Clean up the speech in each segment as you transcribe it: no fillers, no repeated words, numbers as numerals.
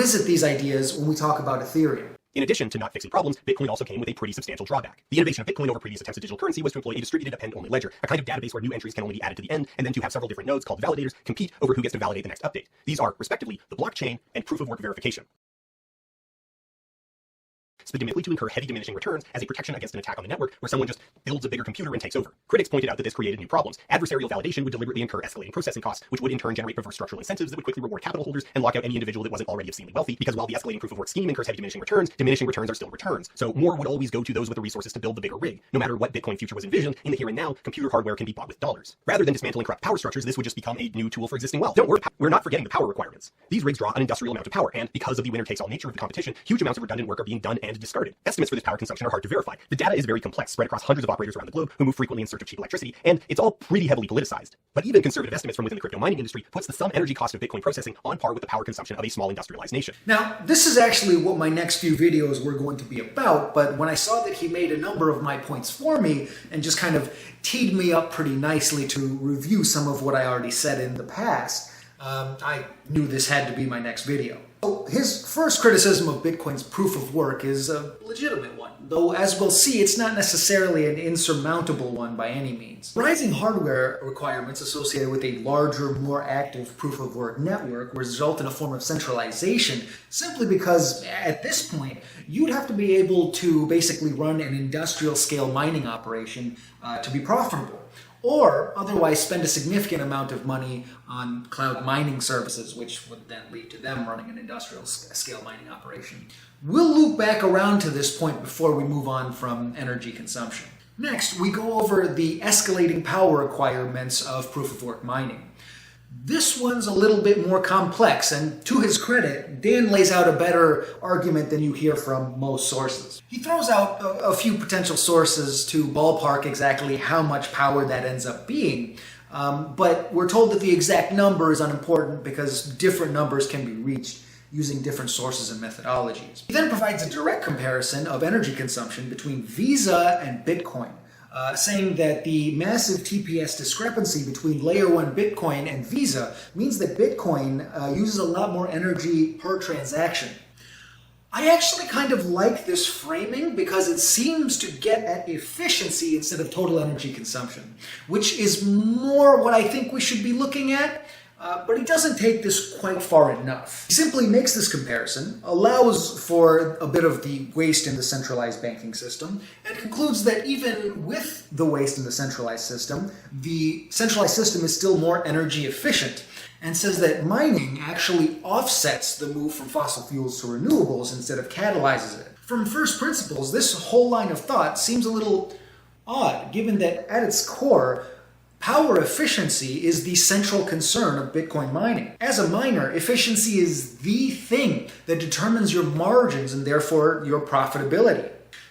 revisit these ideas when we talk about Ethereum. In addition to not fixing problems, Bitcoin also came with a pretty substantial drawback. The innovation of Bitcoin over previous attempts at digital currency was to employ a distributed append-only ledger, a kind of database where new entries can only be added to the end, and then to have several different nodes called validators compete over who gets to validate the next update. These are, respectively, the blockchain and proof-of-work verification, specifically to incur heavy diminishing returns as a protection against an attack on the network where someone just builds a bigger computer and takes over. Critics pointed out that this created new problems. Adversarial validation would deliberately incur escalating processing costs, which would in turn generate perverse structural incentives that would quickly reward capital holders and lock out any individual that wasn't already obscenely wealthy, because while the escalating proof-of-work scheme incurs heavy diminishing returns are still returns. So more would always go to those with the resources to build the bigger rig. No matter what Bitcoin future was envisioned, in the here and now, computer hardware can be bought with dollars. Rather than dismantling corrupt power structures, this would just become a new tool for existing wealth. Don't worry, we're not forgetting the power requirements. These rigs draw an industrial amount of power, and because of the winner-takes-all nature of the competition, huge amounts of redundant work are being done and discarded. Estimates for this power consumption are hard to verify. The data is very complex, spread across hundreds of operators around the globe who move frequently in search of cheap electricity, and it's all pretty heavily politicized. But even conservative estimates from within the crypto mining industry puts the sum energy cost of Bitcoin processing on par with the power consumption of a small industrialized nation. Now, this is actually what my next few videos were going to be about, but when I saw that he made a number of my points for me and just kind of teed me up pretty nicely to review some of what I already said in the past, I knew this had to be my next video. So his first criticism of Bitcoin's proof of work is a legitimate one, though as we'll see, it's not necessarily an insurmountable one by any means. Rising hardware requirements associated with a larger, more active proof of work network result in a form of centralization, simply because at this point, you'd have to be able to basically run an industrial scale mining operation to be profitable, or otherwise spend a significant amount of money on cloud mining services, which would then lead to them running an industrial scale mining operation. We'll loop back around to this point before we move on from energy consumption. Next, we go over the escalating power requirements of proof-of-work mining. This one's a little bit more complex, and to his credit, Dan lays out a better argument than you hear from most sources. He throws out a few potential sources to ballpark exactly how much power that ends up being, but we're told that the exact number is unimportant because different numbers can be reached using different sources and methodologies. He then provides a direct comparison of energy consumption between Visa and Bitcoin, saying that the massive TPS discrepancy between Layer 1 Bitcoin and Visa means that Bitcoin uses a lot more energy per transaction. I actually kind of like this framing because it seems to get at efficiency instead of total energy consumption, which is more what I think we should be looking at. But he doesn't take this quite far enough. He simply makes this comparison, allows for a bit of the waste in the centralized banking system, and concludes that even with the waste in the centralized system is still more energy efficient, and says that mining actually offsets the move from fossil fuels to renewables instead of catalyzes it. From first principles, this whole line of thought seems a little odd, given that at its core, power efficiency is the central concern of Bitcoin mining. As a miner, efficiency is the thing that determines your margins and therefore your profitability.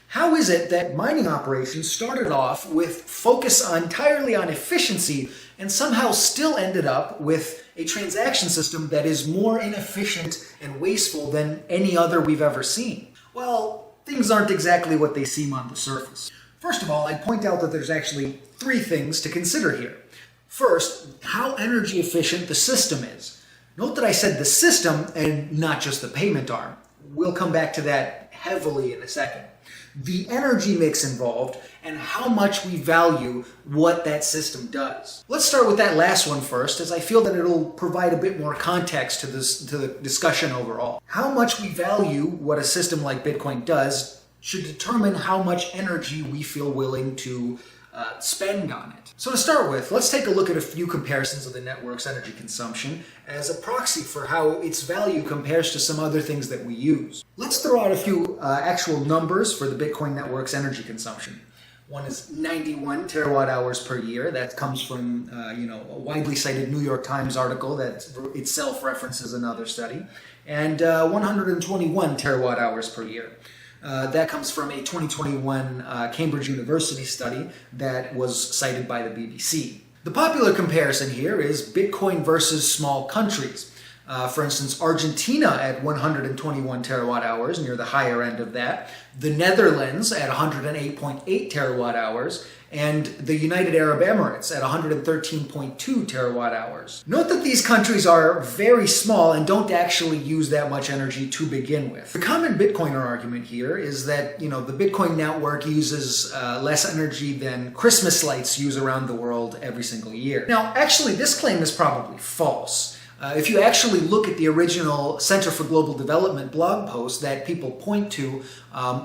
How is it that mining operations started off with focus entirely on efficiency and somehow still ended up with a transaction system that is more inefficient and wasteful than any other we've ever seen? Well, things aren't exactly what they seem on the surface. First of all, I'd point out that there's actually three things to consider here. First, how energy efficient the system is. Note that I said the system and not just the payment arm. We'll come back to that heavily in a second. The energy mix involved and how much we value what that system does. Let's start with that last one first, as I feel that it'll provide a bit more context to the discussion overall. How much we value what a system like Bitcoin does should determine how much energy we feel willing to spend on it. So to start with, let's take a look at a few comparisons of the network's energy consumption as a proxy for how its value compares to some other things that we use. Let's throw out a few actual numbers for the Bitcoin network's energy consumption. One is 91 terawatt hours per year. That comes from a widely cited New York Times article that itself references another study. And 121 terawatt hours per year. That comes from a 2021 Cambridge University study that was cited by the BBC. The popular comparison here is Bitcoin versus small countries. For instance, Argentina at 121 terawatt hours, near the higher end of that, the Netherlands at 108.8 terawatt hours, and the United Arab Emirates at 113.2 terawatt hours. Note that these countries are very small and don't actually use that much energy to begin with. The common Bitcoiner argument here is that, the Bitcoin network uses less energy than Christmas lights use around the world every single year. Now, actually, this claim is probably false. If you actually look at the original Center for Global Development blog post that people point to,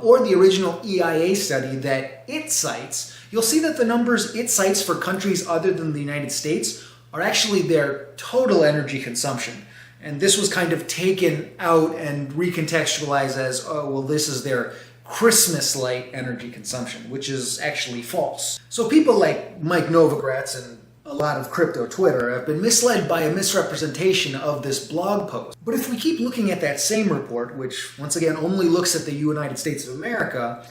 or the original EIA study that it cites, you'll see that the numbers it cites for countries other than the United States are actually their total energy consumption. And this was kind of taken out and recontextualized as, oh, well, this is their Christmas light energy consumption, which is actually false. So people like Mike Novogratz and a lot of crypto Twitter have been misled by a misrepresentation of this blog post. But if we keep looking at that same report, which once again only looks at the United States of America,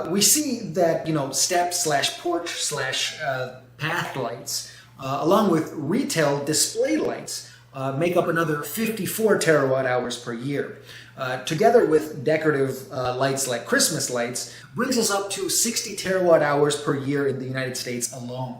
we see that, step/porch/path lights, along with retail display lights, make up another 54 terawatt hours per year. Together with decorative lights like Christmas lights, brings us up to 60 terawatt hours per year in the United States alone.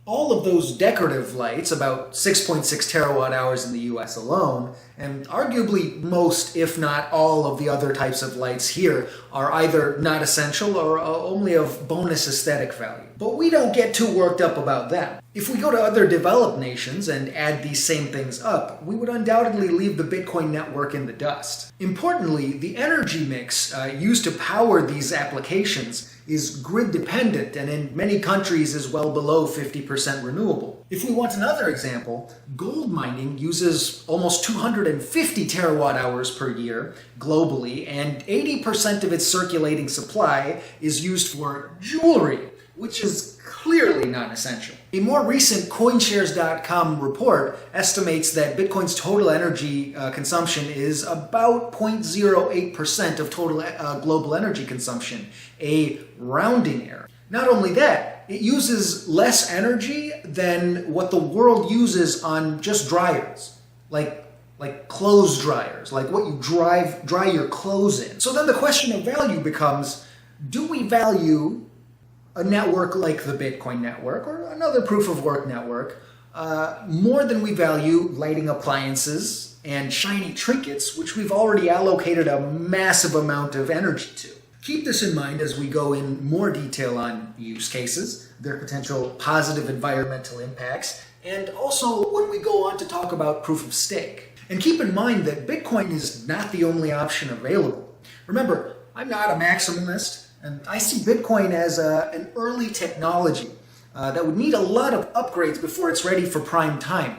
All of those decorative lights, about 6.6 terawatt hours in the US alone, and arguably most, if not all, of the other types of lights here are either not essential or only of bonus aesthetic value. But we don't get too worked up about them. If we go to other developed nations and add these same things up, we would undoubtedly leave the Bitcoin network in the dust. Importantly, the energy mix used to power these applications is grid dependent and in many countries is well below 50% renewable. If we want another example, gold mining uses almost 250 terawatt hours per year globally, and 80% of its circulating supply is used for jewelry, which is clearly non-essential. A more recent Coinshares.com report estimates that Bitcoin's total energy consumption is about 0.08% of total global energy consumption, a rounding error. Not only that, it uses less energy than what the world uses on just dryers, like clothes dryers, like what you dry your clothes in. So then the question of value becomes, do we value a network like the Bitcoin network or another proof of work network more than we value lighting appliances and shiny trinkets, which we've already allocated a massive amount of energy to? Keep this in mind as we go in more detail on use cases, their potential positive environmental impacts, and also when we go on to talk about proof of stake. And keep in mind that Bitcoin is not the only option available. Remember, I'm not a maximalist, and I see Bitcoin as an early technology that would need a lot of upgrades before it's ready for prime time.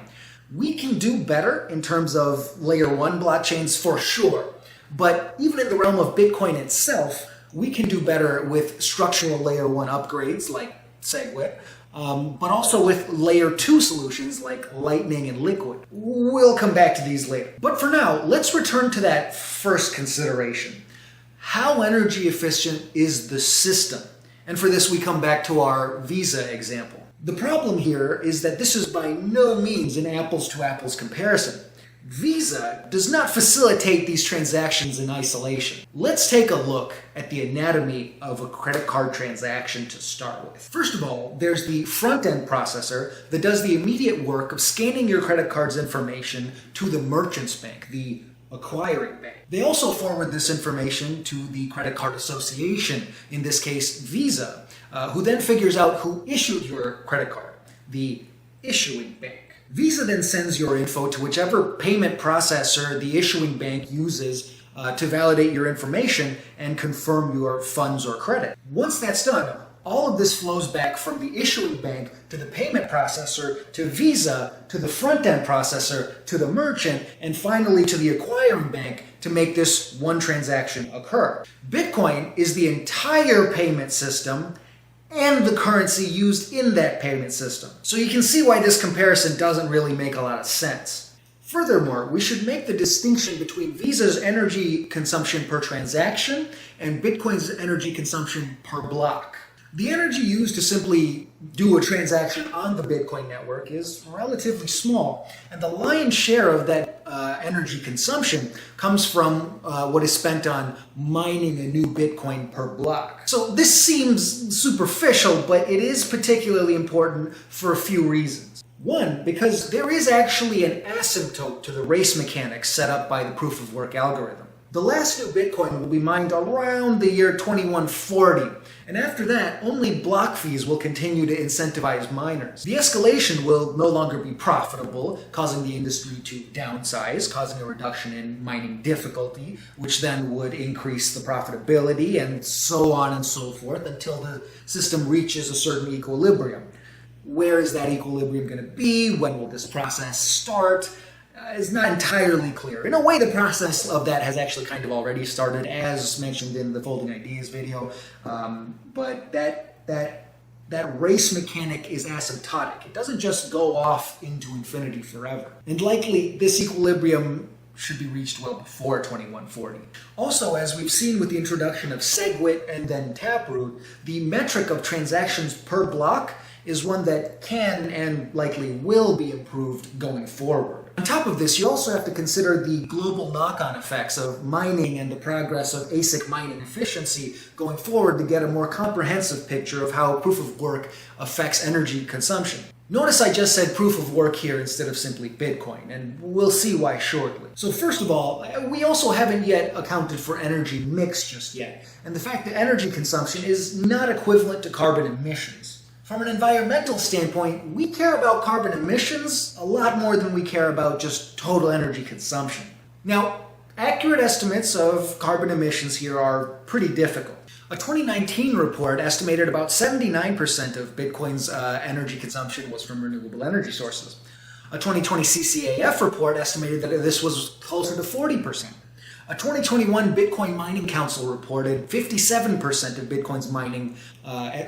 We can do better in terms of layer 1 blockchains for sure, but even in the realm of Bitcoin itself, we can do better with structural layer 1 upgrades like SegWit, but also with layer 2 solutions like Lightning and Liquid. We'll come back to these later. But for now, let's return to that first consideration. How energy efficient is the system? And for this, we come back to our Visa example. The problem here is that this is by no means an apples-to-apples comparison. Visa does not facilitate these transactions in isolation. Let's take a look at the anatomy of a credit card transaction to start with. First of all, there's the front-end processor that does the immediate work of scanning your credit card's information to the merchant's bank, the acquiring bank. They also forward this information to the credit card association, in this case Visa, who then figures out who issued your credit card, the issuing bank. Visa then sends your info to whichever payment processor the issuing bank uses to validate your information and confirm your funds or credit. Once that's done, all of this flows back from the issuing bank to the payment processor, to Visa, to the front-end processor, to the merchant, and finally to the acquiring bank to make this one transaction occur. Bitcoin is the entire payment system and the currency used in that payment system. So you can see why this comparison doesn't really make a lot of sense. Furthermore, we should make the distinction between Visa's energy consumption per transaction and Bitcoin's energy consumption per block. The energy used to simply do a transaction on the Bitcoin network is relatively small, and the lion's share of that energy consumption comes from what is spent on mining a new Bitcoin per block. So this seems superficial, but it is particularly important for a few reasons. One, because there is actually an asymptote to the race mechanics set up by the proof of work algorithm. The last new Bitcoin will be mined around the year 2140, and after that, only block fees will continue to incentivize miners. The escalation will no longer be profitable, causing the industry to downsize, causing a reduction in mining difficulty, which then would increase the profitability, and so on and so forth, until the system reaches a certain equilibrium. Where is that equilibrium going to be? When will this process start? Is not entirely clear. In a way, the process of that has actually kind of already started, as mentioned in the Folding Ideas video. But that race mechanic is asymptotic. It doesn't just go off into infinity forever. And likely, this equilibrium should be reached well before 2140. Also, as we've seen with the introduction of SegWit and then Taproot, the metric of transactions per block is one that can and likely will be improved going forward. On top of this, you also have to consider the global knock-on effects of mining and the progress of Asic mining efficiency going forward to get a more comprehensive picture of how proof of work affects energy consumption. Notice I just said proof of work here instead of simply Bitcoin, and we'll see why shortly. So first of all, we also haven't yet accounted for energy mix just yet, and the fact that energy consumption is not equivalent to carbon emissions. From an environmental standpoint, we care about carbon emissions a lot more than we care about just total energy consumption. Now, accurate estimates of carbon emissions here are pretty difficult. A 2019 report estimated about 79% of Bitcoin's energy consumption was from renewable energy sources. A 2020 CCAF report estimated that this was closer to 40%. A 2021 Bitcoin Mining Council reported 57% of Bitcoin's mining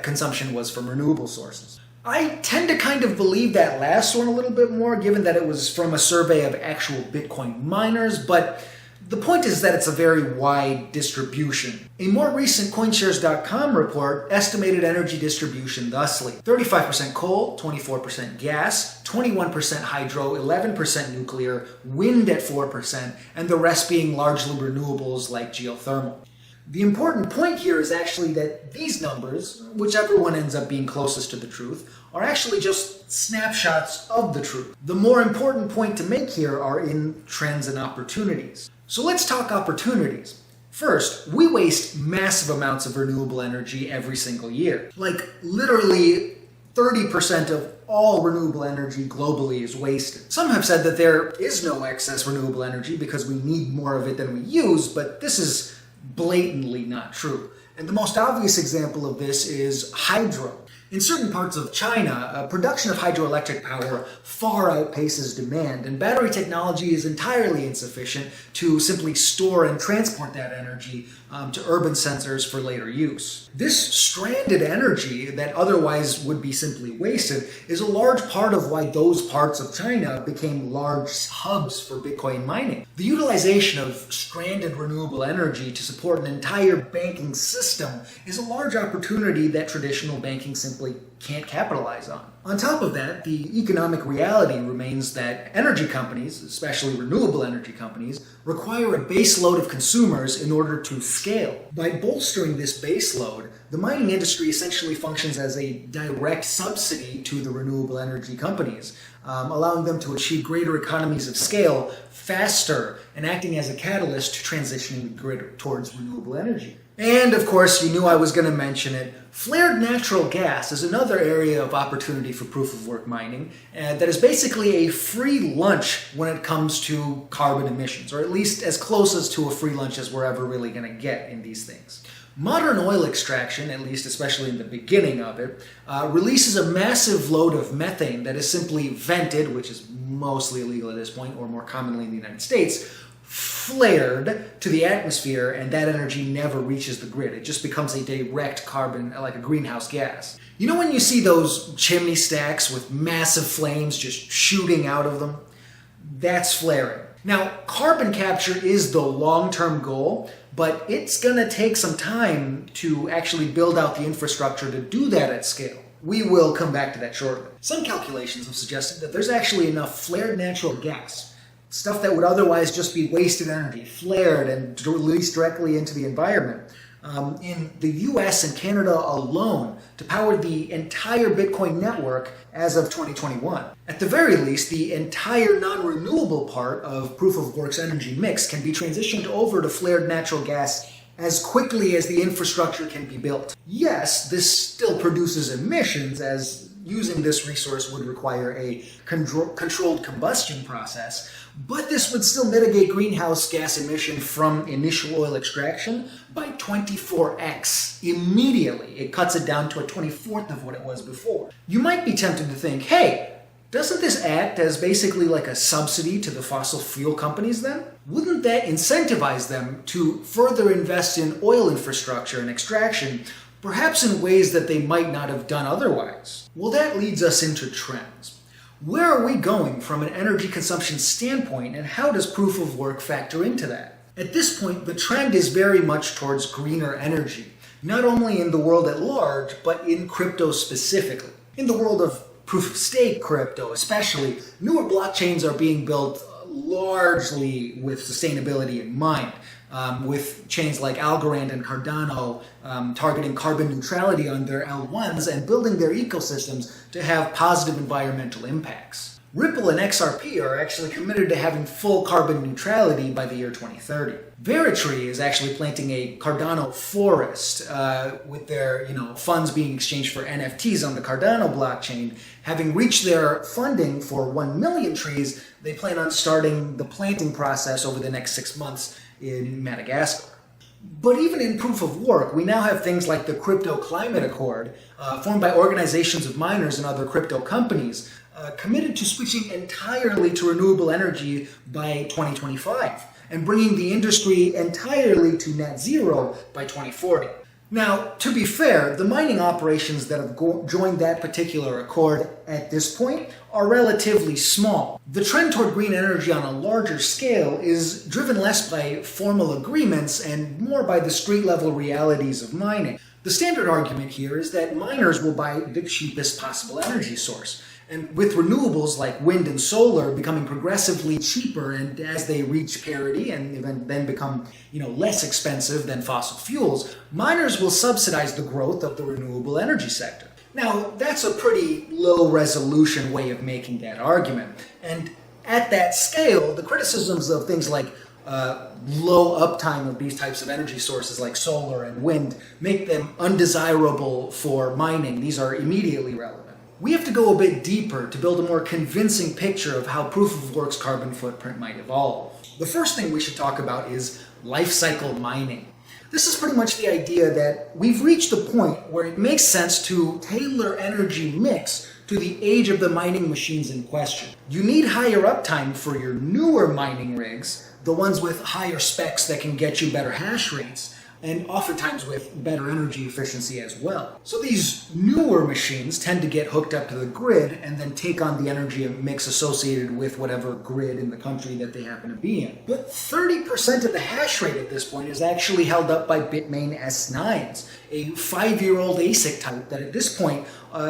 consumption was from renewable sources. I tend to kind of believe that last one a little bit more, given that it was from a survey of actual Bitcoin miners, but the point is that it's a very wide distribution. A more recent CoinShares.com report estimated energy distribution thusly: 35% coal, 24% gas, 21% hydro, 11% nuclear, wind at 4%, and the rest being largely renewables like geothermal. The important point here is actually that these numbers, whichever one ends up being closest to the truth, are actually just snapshots of the truth. The more important point to make here are in trends and opportunities. So let's talk opportunities. First, we waste massive amounts of renewable energy every single year. Like literally 30% of all renewable energy globally is wasted. Some have said that there is no excess renewable energy because we need more of it than we use, but this is blatantly not true. And the most obvious example of this is hydro. In certain parts of China, production of hydroelectric power far outpaces demand, and battery technology is entirely insufficient to simply store and transport that energy to urban centers for later use. This stranded energy that otherwise would be simply wasted is a large part of why those parts of China became large hubs for Bitcoin mining. The utilization of stranded renewable energy to support an entire banking system is a large opportunity that traditional banking simply can't capitalize on. On top of that, the economic reality remains that energy companies, especially renewable energy companies, require a base load of consumers in order to scale. By bolstering this base load, the mining industry essentially functions as a direct subsidy to the renewable energy companies, allowing them to achieve greater economies of scale faster and acting as a catalyst to transitioning the grid towards renewable energy. And of course, you knew I was going to mention it. Flared natural gas is another area of opportunity for proof of work mining that is basically a free lunch when it comes to carbon emissions, or at least as close as to a free lunch as we're ever really going to get in these things. Modern oil extraction, at least especially in the beginning of it, releases a massive load of methane that is simply vented, which is mostly illegal at this point, or more commonly in the United States, flared to the atmosphere, and that energy never reaches the grid. It just becomes a direct carbon, like a greenhouse gas. You know when you see those chimney stacks with massive flames just shooting out of them? That's flaring. Now, carbon capture is the long-term goal, but it's going to take some time to actually build out the infrastructure to do that at scale. We will come back to that shortly. Some calculations have suggested that there's actually enough flared natural gas, stuff that would otherwise just be wasted energy, flared and released directly into the environment, in the US and Canada alone to power the entire Bitcoin network as of 2021. At the very least, the entire non-renewable part of proof of work's energy mix can be transitioned over to flared natural gas as quickly as the infrastructure can be built. Yes, this still produces emissions, as using this resource would require a controlled combustion process, but this would still mitigate greenhouse gas emission from initial oil extraction by 24x immediately. It cuts it down to a 24th of what it was before. You might be tempted to think, hey, doesn't this act as basically like a subsidy to the fossil fuel companies then? Wouldn't that incentivize them to further invest in oil infrastructure and extraction, perhaps in ways that they might not have done otherwise? Well, that leads us into trends. Where are we going from an energy consumption standpoint, and how does proof of work factor into that? At this point, the trend is very much towards greener energy, not only in the world at large, but in crypto specifically. In the world of proof of stake crypto especially, newer blockchains are being built largely with sustainability in mind, with chains like Algorand and Cardano targeting carbon neutrality on their L1s and building their ecosystems to have positive environmental impacts. Ripple and XRP are actually committed to having full carbon neutrality by the year 2030. Veritree is actually planting a Cardano forest with their funds being exchanged for NFTs on the Cardano blockchain. Having reached their funding for 1 million trees, they plan on starting the planting process over the next 6 months in Madagascar. But even in proof of work, we now have things like the Crypto Climate Accord, formed by organizations of miners and other crypto companies, committed to switching entirely to renewable energy by 2025 and bringing the industry entirely to net zero by 2040. Now, to be fair, the mining operations that have joined that particular accord at this point are relatively small. The trend toward green energy on a larger scale is driven less by formal agreements and more by the street-level realities of mining. The standard argument here is that miners will buy the cheapest possible energy source. And with renewables like wind and solar becoming progressively cheaper, and as they reach parity and then become less expensive than fossil fuels, miners will subsidize the growth of the renewable energy sector. Now, that's a pretty low resolution way of making that argument. And at that scale, the criticisms of things like low uptime of these types of energy sources like solar and wind make them undesirable for mining. These are immediately relevant. We have to go a bit deeper to build a more convincing picture of how proof of work's carbon footprint might evolve. The first thing we should talk about is life cycle mining. This is pretty much the idea that we've reached the point where it makes sense to tailor energy mix to the age of the mining machines in question. You need higher uptime for your newer mining rigs, the ones with higher specs that can get you better hash rates, and oftentimes with better energy efficiency as well. So these newer machines tend to get hooked up to the grid and then take on the energy mix associated with whatever grid in the country that they happen to be in. But 30% of the hash rate at this point is actually held up by Bitmain S9s, a 5-year-old Asic type that at this point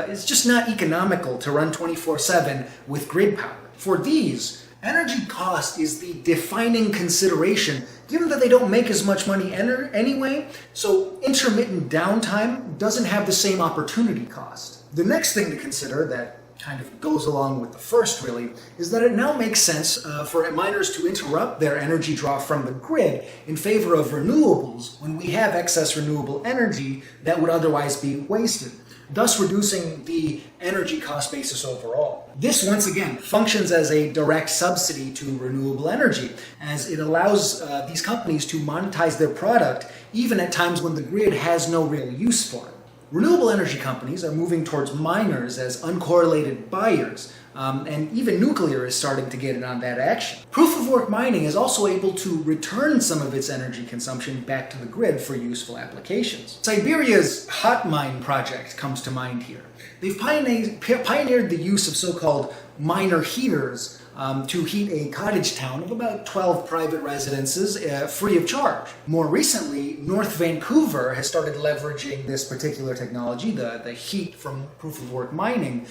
is just not economical to run 24/7 with grid power. For these, energy cost is the defining consideration, given that they don't make as much money anyway, so intermittent downtime doesn't have the same opportunity cost. The next thing to consider that kind of goes along with the first really, is that it now makes sense for miners to interrupt their energy draw from the grid in favor of renewables when we have excess renewable energy that would otherwise be wasted, thus reducing the energy cost basis overall. This, once again, functions as a direct subsidy to renewable energy, as it allows these companies to monetize their product even at times when the grid has no real use for it. Renewable energy companies are moving towards miners as uncorrelated buyers, and even nuclear is starting to get in on that action. Proof of work mining is also able to return some of its energy consumption back to the grid for useful applications. Siberia's Hot Mine project comes to mind here. They've pioneered the use of so-called miner heaters to heat a cottage town of about 12 private residences free of charge. More recently, North Vancouver has started leveraging this particular technology, the heat from proof-of-work mining,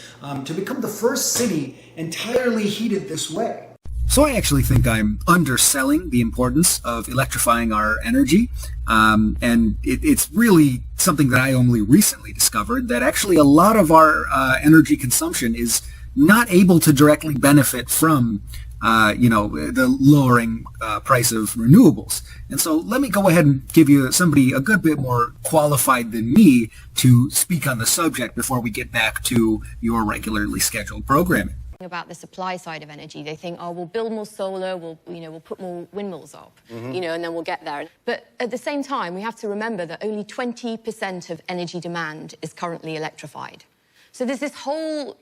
to become the first city entirely heated this way. So I actually think I'm underselling the importance of electrifying our energy, and it's really something that I only recently discovered, that actually a lot of our energy consumption is not able to directly benefit from the lowering price of renewables. And so let me go ahead and give you somebody a good bit more qualified than me to speak on the subject before we get back to your regularly scheduled programming. About the supply side of energy. They think, oh, we'll build more solar, we'll put more windmills up, and then we'll get there. But at the same time, we have to remember that only 20% of energy demand is currently electrified. So there's this whole,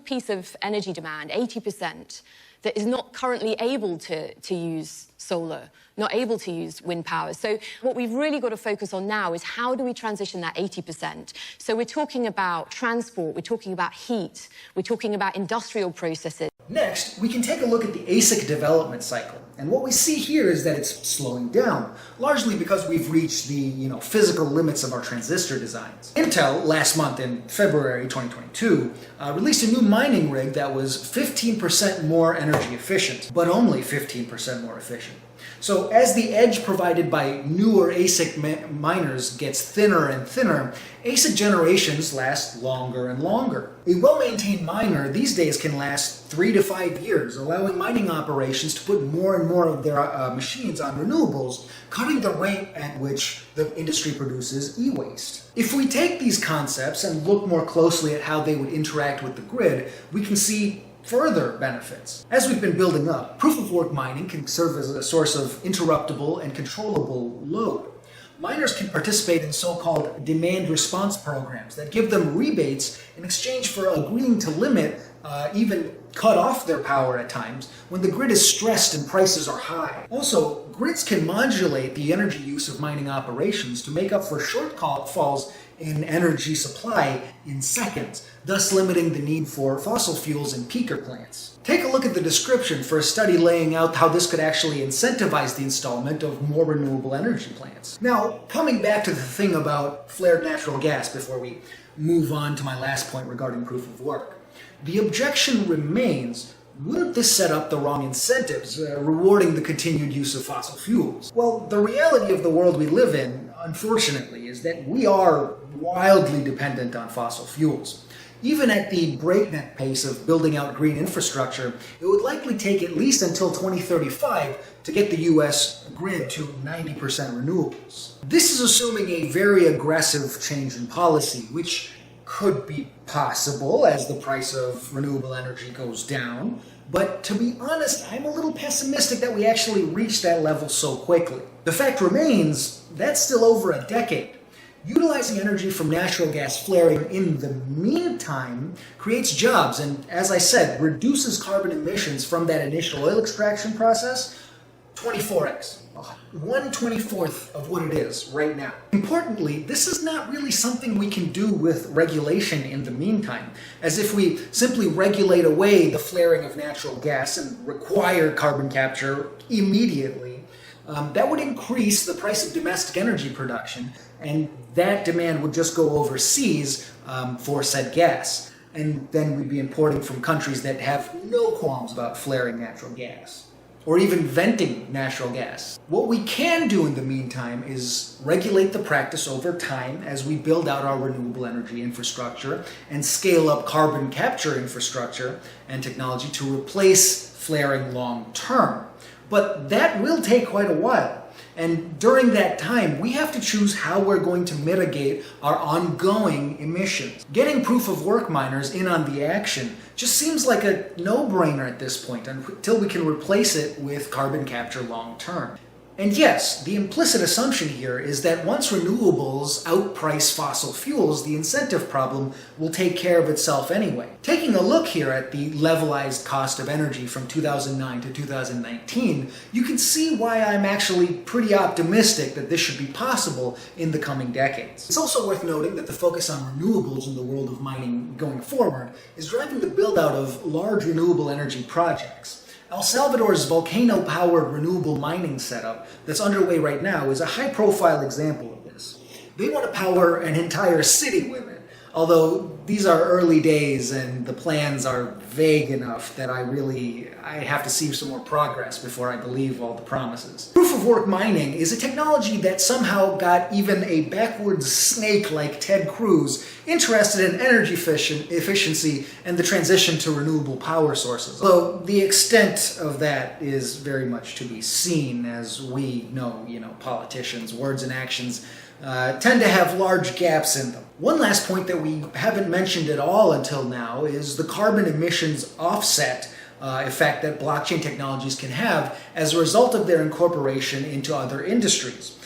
piece of energy demand, 80%, that is not currently able to use solar, not able to use wind power. So what we've really got to focus on now is how do we transition that 80%? So we're talking about transport, we're talking about heat, we're talking about industrial processes. Next, we can take a look at the Asic development cycle. And what we see here is that it's slowing down, largely because we've reached the physical limits of our transistor designs. Intel, last month in February 2022, released a new mining rig that was 15% more energy efficient, but only 15% more efficient. So as the edge provided by newer ASIC miners gets thinner and thinner, ASIC generations last longer and longer. A well-maintained miner these days can last 3 to 5 years, allowing mining operations to put more and more of their machines on renewables, cutting the rate at which the industry produces e-waste. If we take these concepts and look more closely at how they would interact with the grid, we can see further benefits. As we've been building up, proof-of-work mining can serve as a source of interruptible and controllable load. Miners can participate in so-called demand response programs that give them rebates in exchange for agreeing to limit, even cut off their power at times when the grid is stressed and prices are high. Also, grids can modulate the energy use of mining operations to make up for shortfalls in energy supply in seconds, thus limiting the need for fossil fuels in peaker plants. Take a look at the description for a study laying out how this could actually incentivize the installment of more renewable energy plants. Now, coming back to the thing about flared natural gas before we move on to my last point regarding proof of work, the objection remains, wouldn't this set up the wrong incentives, rewarding the continued use of fossil fuels? Well, the reality of the world we live in, unfortunately, is that we are wildly dependent on fossil fuels. Even at the breakneck pace of building out green infrastructure, it would likely take at least until 2035 to get the US grid to 90% renewables. This is assuming a very aggressive change in policy, which could be possible as the price of renewable energy goes down. But to be honest, I'm a little pessimistic that we actually reach that level so quickly. The fact remains, that's still over a decade. Utilizing energy from natural gas flaring in the meantime creates jobs and, as I said, reduces carbon emissions from that initial oil extraction process 24x. 1/24th of what it is right now. Importantly, this is not really something we can do with regulation in the meantime, as if we simply regulate away the flaring of natural gas and require carbon capture immediately, that would increase the price of domestic energy production, and that demand would just go overseas for said gas. And then we'd be importing from countries that have no qualms about flaring natural gas, or even venting natural gas. What we can do in the meantime is regulate the practice over time as we build out our renewable energy infrastructure and scale up carbon capture infrastructure and technology to replace flaring long term. But that will take quite a while. And during that time, we have to choose how we're going to mitigate our ongoing emissions. Getting proof of work miners in on the action just seems like a no-brainer at this point until we can replace it with carbon capture long term. And yes, the implicit assumption here is that once renewables outprice fossil fuels, the incentive problem will take care of itself anyway. Taking a look here at the levelized cost of energy from 2009 to 2019, you can see why I'm actually pretty optimistic that this should be possible in the coming decades. It's also worth noting that the focus on renewables in the world of mining going forward is driving the build-out of large renewable energy projects. El Salvador's volcano-powered renewable mining setup that's underway right now is a high-profile example of this. They want to power an entire city with it, although these are early days and the plans are vague enough that I have to see some more progress before I believe all the promises. Proof-of-work mining is a technology that somehow got even a backwards snake like Ted Cruz interested in energy efficiency and the transition to renewable power sources. Though the extent of that is very much to be seen, as we know, politicians' words and actions tend to have large gaps in them. One last point that we haven't mentioned at all until now is the carbon emissions offset effect that blockchain technologies can have as a result of their incorporation into other industries.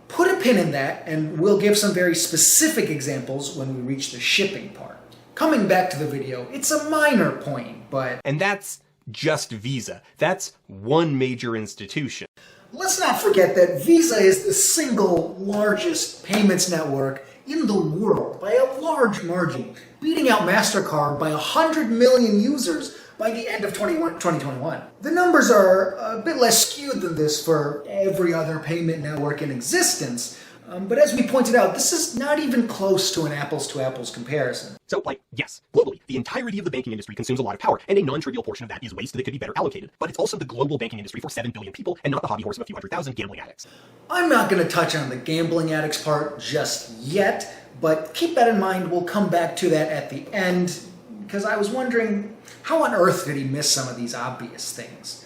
Put a pin in that, and we'll give some very specific examples when we reach the shipping part. Coming back to the video, it's a minor point, but... And that's just Visa. That's one major institution. Let's not forget that Visa is the single largest payments network in the world by a large margin, beating out MasterCard by 100 million users by the end of 2021. The numbers are a bit less skewed than this for every other payment network in existence, but as we pointed out, this is not even close to an apples-to-apples comparison. So, yes, globally, the entirety of the banking industry consumes a lot of power, and a non-trivial portion of that is waste that could be better allocated. But it's also the global banking industry for 7 billion people, and not the hobby horse of a few 100,000 gambling addicts. I'm not going to touch on the gambling addicts part just yet, but keep that in mind. We'll come back to that at the end, because I was wondering, how on earth did he miss some of these obvious things?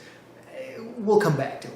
We'll come back to it.